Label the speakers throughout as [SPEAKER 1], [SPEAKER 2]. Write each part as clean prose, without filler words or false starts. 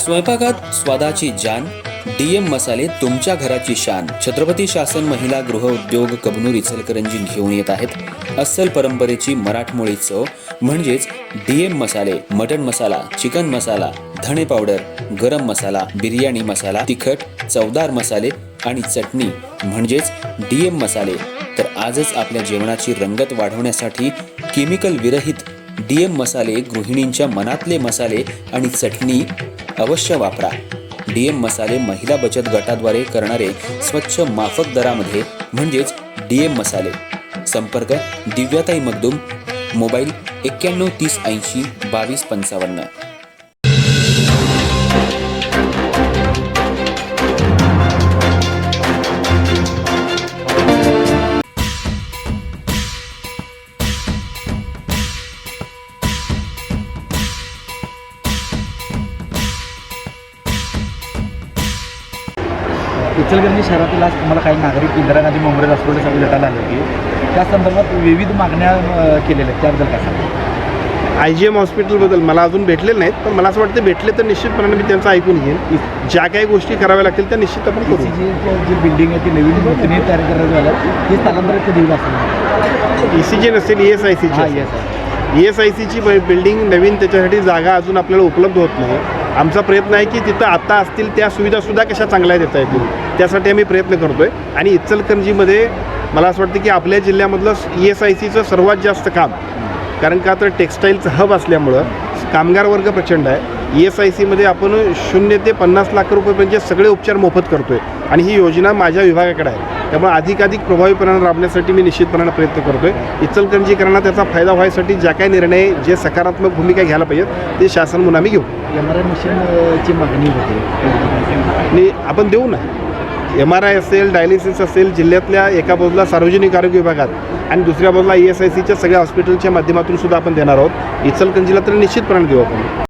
[SPEAKER 1] स्वयंपाकात स्वादाची जान, डीएम मसाले तुमच्या घराची शान. छत्रपती शासन महिला गृह उद्योग कबनूर इचलकरंजी घेऊन येत आहेत अस्सल परंपरेची मराठमोळी चव म्हणजेच डीएम मसाले. मटन मसाला, चिकन मसाला, धणे पावडर, गरम मसाला, बिर्याणी मसाला, तिखट चवदार मसाले आणि चटणी म्हणजेच डीएम मसाले. तर आजच आपल्या जेवणाची रंगत वाढवण्यासाठी केमिकल विरहित डीएम मसाले, गृहिणींच्या मनातले मसाले आणि चटणी अवश्य वापरा. डीएम मसाले महिला बचत गटाद्वारे करणारे स्वच्छ माफक दरामध्ये म्हणजेच डीएम मसाले. संपर्क दिव्याताई मगदूम, मोबाईल 91 30 80 22 55.
[SPEAKER 2] इचलकरंजी शहरातील आज तुम्हाला काही नागरिक इंदिरा गांधी मेमोरियल हॉस्पिटलसाठी भेटायला आले होते. त्या संदर्भात विविध मागण्या केलेल्या आहेत, त्याबद्दल काय सांगा?
[SPEAKER 3] IGM हॉस्पिटलबद्दल मला अजून भेटलेले नाहीत, पण मला असं वाटतं भेटले तर निश्चितपणे मी त्यांचं ऐकून घेईन. ज्या काही गोष्टी कराव्या लागतील त्या निश्चित आपण करू.
[SPEAKER 2] जी बिल्डिंग आहे ती नवीन नूतन तयार करण्यात झालं ते स्थलांतरित कधी होईल असं?
[SPEAKER 3] ECG नसेल, ESICची. ESICची बिल्डिंग नवीन, त्याच्यासाठी जागा अजून आपल्याला उपलब्ध होत नाही. आमचा प्रयत्न आहे की तिथं आता असतील त्या सुविधासुद्धा कशा चांगल्या देता येतील त्यासाठी आम्ही प्रयत्न करतो आहे. आणि इचलकरंजीमध्ये मला असं वाटतं की आपल्या जिल्ह्यामधलं ESICचं सर्वात जास्त काम, कारण का तर टेक्स्टाईलचं हब असल्यामुळं कामगार वर्ग प्रचंड आहे. ESICमध्ये आपण 0 ते 50 लाख रुपयेपर्यंत सगळे उपचार मोफत करतो आहे आणि ही योजना माझ्या विभागाकडे आहे. त्यामुळे अधिकाधिक प्रभावीपणाने राबण्यासाठी मी निश्चितपणाने प्रयत्न करतो आहे. इचलकरंजीकरांना त्याचा फायदा व्हायसाठी ज्या काही निर्णय, जे सकारात्मक भूमिका घ्यायला पाहिजेत ते शासन म्हणून आम्ही घेऊ.
[SPEAKER 2] MRI मशीनची मागणी होती
[SPEAKER 3] आणि आपण देऊ ना. MRI असेल, डायलिसिस असेल, जिल्ह्यातल्या एका बाजूला सार्वजनिक आरोग्य विभागात आणि दुसऱ्या बाजूला ESICच्या सगळ्या हॉस्पिटलच्या माध्यमातून सुद्धा आपण देणार आहोत. इचलकरंजीला तर निश्चितपणे देऊ आपण.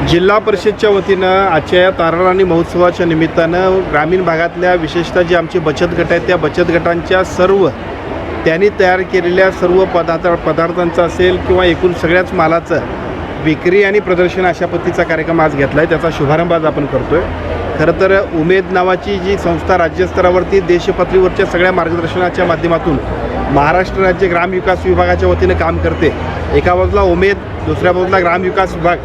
[SPEAKER 3] जिल्हा परिषदच्या वतीनं आजच्या या ताराराणी महोत्सवाच्या निमित्तानं ग्रामीण भागातल्या विशेषतः जे आमचे बचत गट आहेत त्या बचत गटांच्या सर्व त्यांनी तयार केलेल्या सर्व पदार्थांचा असेल किंवा एकूण सगळ्याच मालाचं विक्री आणि प्रदर्शन अशा पद्धतीचा कार्यक्रम आज घेतला आहे. त्याचा शुभारंभ आज आपण करतो आहे. खरं तर उमेद नावाची जी संस्था राज्यस्तरावरती देशपातळीवरच्या सगळ्या मार्गदर्शनाच्या माध्यमातून महाराष्ट्र राज्य ग्रामविकास विभागाच्या वतीनं काम करते. एका बाजूला उमेद, दुसऱ्या बाजूला ग्रामविकास विभाग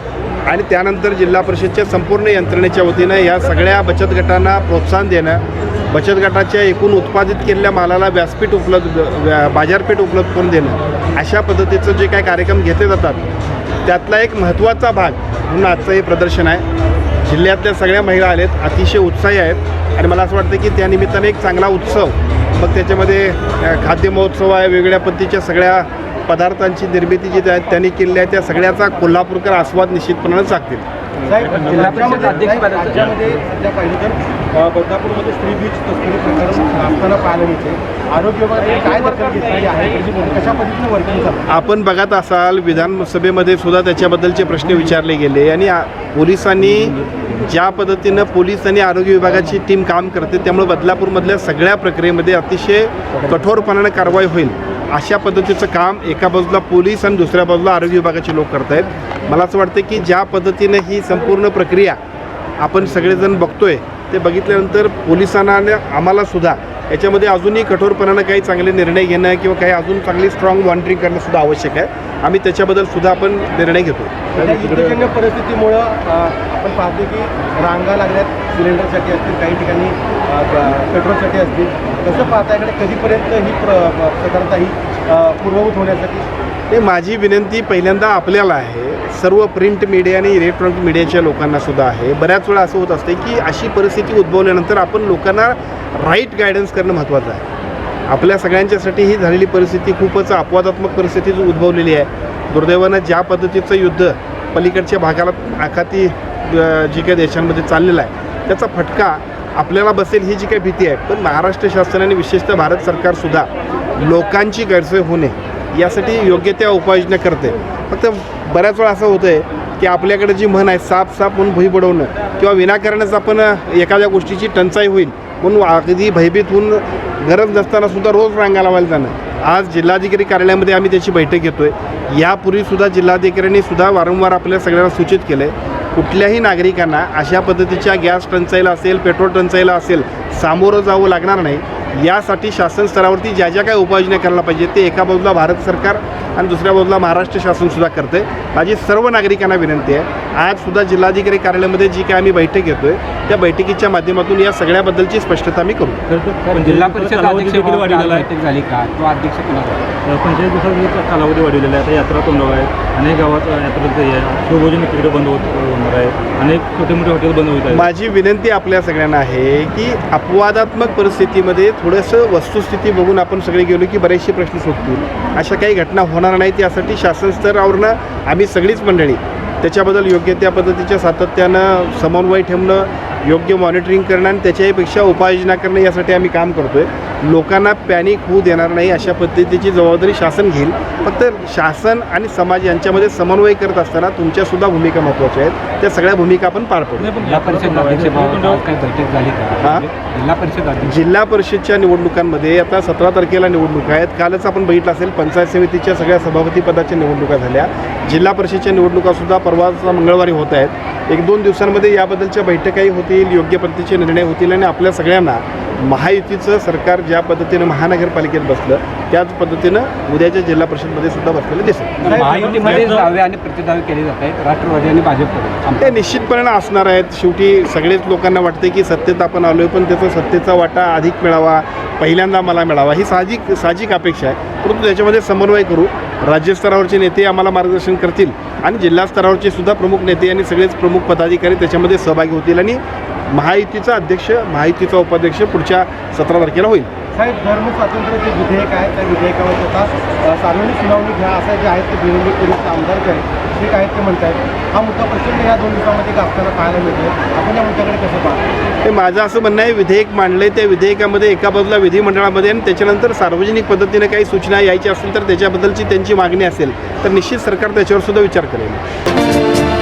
[SPEAKER 3] आणि त्यानंतर जिल्हा परिषदच्या संपूर्ण यंत्रणेच्या वतीनं या सगळ्या बचत गटांना प्रोत्साहन देणं, बचत गटाच्या एकूण उत्पादित केलेल्या मालाला व्यासपीठ बाजारपेठ उपलब्ध करून देणं, अशा पद्धतीचं जे काही कार्यक्रम घेतले जातात त्यातला एक महत्त्वाचा भाग म्हणून आजचं हे प्रदर्शन आहे. जिल्ह्यातल्या सगळ्या महिला आलेत, अतिशय उत्साही आहेत आणि मला असं वाटतं की त्यानिमित्ताने एक चांगला उत्सव, मग त्याच्यामध्ये खाद्य महोत्सव आहे, वेगवेगळ्या पद्धतीच्या सगळ्या पदार्थांची निर्मिती जी त्यांनी केलेली आहे त्या सगळ्याचा कोल्हापूरकर आस्वाद निश्चितपणाने सांगतील.
[SPEAKER 2] राज्यामध्ये सध्या पाहिलं तर बदलापूरमध्ये स्त्री बीच तस्करी प्रकरण असताना पाहायला मिळते. आरोग्य विभागाने काय दखल घेतलेली आहे, कशा पद्धतीने वर्किंग करतात?
[SPEAKER 3] आपण बघत असाल विधानसभेमध्ये सुद्धा त्याच्याबद्दलचे प्रश्न विचारले गेले आणि पोलिसांनी ज्या पद्धतीनं पोलीस आणि आरोग्य विभागाची टीम काम करते त्यामुळे बदलापूरमधल्या सगळ्या प्रक्रियेमध्ये अतिशय कठोरपणाने कारवाई होईल अशा पद्धतीचं काम एका बाजूला पोलीस आणि दुसऱ्या बाजूला आरोग्य विभागाचे लोक करत आहेत. मला असं वाटतं की ज्या पद्धतीनं ही संपूर्ण प्रक्रिया आपण सगळेजण बघतोय ते बघितल्यानंतर पोलिसांना आणि आम्हालासुद्धा याच्यामध्ये अजूनही कठोरपणानं काही चांगले निर्णय घेणं किंवा काही अजून चांगली स्ट्रॉंग मॉनिटरिंग करणंसुद्धा आवश्यक आहे. आम्ही त्याच्याबद्दल सुद्धा आपण निर्णय घेतो.
[SPEAKER 2] युद्धजन्य परिस्थितीमुळं आपण पाहतो की रांगा लागल्यात सिलेंडरसाठी असतील, काही ठिकाणी पेट्रोलसाठी असतील. कसं पाहता इकडे कधीपर्यंत ही साधारणतः ही पूर्वभूत होण्यासाठी?
[SPEAKER 3] ते माझी विनंती पहिल्यांदा आपल्याला आहे, सर्व प्रिंट मीडिया आणि इलेक्ट्रॉनिक मीडियाच्या लोकांनासुद्धा आहे. बऱ्याच वेळा असं होत असते की अशी परिस्थिती उद्भवल्यानंतर आपण लोकांना राईट गायडन्स करणं महत्त्वाचं आहे. आपल्या सगळ्यांच्यासाठी ही झालेली परिस्थिती खूपच अपवादात्मक परिस्थिती उद्भवलेली आहे. दुर्दैवानं ज्या पद्धतीचं युद्ध पलीकडच्या भागाला आखाती जी काही देशांमध्ये चाललेलं आहे त्याचा फटका आपल्याला बसेल ही जी काही भीती आहे. पण महाराष्ट्र शासनाने विशेषतः भारत सरकारसुद्धा लोकांची गैरसोय होणे यासाठी योग्य त्या उपाययोजना करते. फक्त बऱ्याच वेळा असं होतं आहे की आपल्याकडे जी म्हण आहे साप म्हणून भुई बुडवणं किंवा विनाकारणच आपण एखाद्या गोष्टीची टंचाई होईल म्हणून अगदी भयभीत होऊन गरज नसतानासुद्धा रोज रांगा लावायला जाणं. आज जिल्हाधिकारी कार्यालयामध्ये आम्ही त्याची बैठक घेतो आहे. यापूर्वीसुद्धा जिल्हाधिकाऱ्यांनी सुद्धा वारंवार आपल्या सगळ्यांना सूचित केलं आहे कुठल्याही नागरिकांना अशा पद्धतीच्या गॅस टंचाईला असेल, पेट्रोल टंचाईला असेल सामोरं जावं लागणार नाही. यासाठी शासन स्तरावरती ज्या ज्या काही उपाययोजना करायला पाहिजे ते एका बाजूला भारत सरकार आणि दुसऱ्या बाजूला महाराष्ट्र शासनसुद्धा करतं आहे. माझी सर्व नागरिकांना विनंती आहे, आजसुद्धा जिल्हाधिकारी कार्यालयामध्ये जी काय आम्ही बैठक घेतो आहे त्या बैठकीच्या माध्यमातून या सगळ्याबद्दलची स्पष्टता मी करू.
[SPEAKER 4] पण जिल्हा परिषद अध्यक्ष बैठक झाली का तो अध्यक्ष कोणाचा?
[SPEAKER 5] 45 दिवसाचा कालावधी वाढवलेला आहे. आता यात्रा तोंडावर आहे. अनेक गावात यात्रा शिवभोजन तिकडे बंद होणार आहे. अनेक छोटे मोठे हॉटेल बंद होत आहेत.
[SPEAKER 3] माझी विनंती आपल्या सगळ्यांना आहे की अपवादात्मक परिस्थितीमध्ये थोडंसं वस्तुस्थिती बघून आपण सगळे गेलो की बरेचसे प्रश्न सुटतील. अशा काही घटना होणार नाहीत यासाठी शासन स्तरावरनं आम्ही सगळीच मंडळी त्याच्याबद्दल योग्य त्या पद्धतीच्या सातत्यानं समन्वय ठेवणं, योग्य मॉनिटरिंग करणं आणि त्याच्यापेक्षा उपाययोजना करणं यासाठी आम्ही काम करतो आहे. लोकांना पॅनिक होऊ देणार नाही अशा पद्धतीची जबाबदारी शासन घेईल. फक्त शासन आणि समाज यांच्यामध्ये समन्वय करत असताना तुमच्यासुद्धा भूमिका महत्त्वाच्या आहेत. त्या सगळ्या भूमिका आपण पार पडू.
[SPEAKER 4] जिल्हा परिषद अध्यक्ष काही बैठक झाली का?
[SPEAKER 3] हां,
[SPEAKER 4] जिल्हा परिषद अध्यक्ष
[SPEAKER 3] जिल्हा परिषदच्या निवडणुकांमध्ये आता 17 तारखेला निवडणुका आहेत. कालच आपण बघितलं असेल पंचायत समितीच्या सगळ्या सभापती पदाच्या निवडणुका झाल्या. जिल्हा परिषदच्या निवडणुकासुद्धा परवाचा मंगळवारी होत आहेत. 1-2 दिवसांमध्ये याबद्दलच्या बैठकाही होतील, योग्य पद्धतीचे निर्णय होतील आणि आपल्या सगळ्यांना महायुतीचं सरकार ज्या पद्धतीनं महानगरपालिकेत बसलं त्याच पद्धतीनं उद्याच्या जिल्हा परिषदमध्ये सुद्धा बसलेलं दिसेल.
[SPEAKER 4] महायुतीमध्ये दावे आणि प्रतिदावे केले जात आहेत राष्ट्रवादी आणि भाजपकडे.
[SPEAKER 3] ते निश्चितपणे असणार आहेत. शेवटी सगळेच लोकांना वाटते की सत्तेत आपण आलो आहे पण त्याचा सत्तेचा वाटा अधिक मिळावा, पहिल्यांदा मला मिळावा ही साहजिक अपेक्षा आहे. परंतु त्याच्यामध्ये समन्वय करू. राज्यस्तरावरचे नेते आम्हाला मार्गदर्शन करतील आणि जिल्हा स्तरावरचे सुद्धा प्रमुख नेते आणि सगळेच प्रमुख पदाधिकारी त्याच्यामध्ये सहभागी होतील आणि महायुतीचा अध्यक्ष, महायुतीचा उपाध्यक्ष पुढच्या 17 तारखेला होईल.
[SPEAKER 2] साहेब, धर्म स्वातंत्र्य जे विधेयक आहे त्या विधेयकावर स्वतः सार्वजनिक सुनावणी घ्या असं जे आहेत ते विरोधी पोलीस आमदार जे आहेत ते काय ते म्हणतात. हा मुद्दा प्रचंड या 2 दिवसामध्ये गाजताना पाहायला मिळतो. आपण या मुद्द्याकडे कसं पाहतो?
[SPEAKER 3] ते माझं असं म्हणणं आहे, विधेयक मांडले त्या विधेयकामध्ये एका बाजूला विधिमंडळामध्ये आणि त्याच्यानंतर सार्वजनिक पद्धतीने काही सूचना यायची असेल तर त्याच्याबद्दलची त्यांची मागणी असेल तर निश्चित सरकार त्याच्यावर सुद्धा विचार करेल.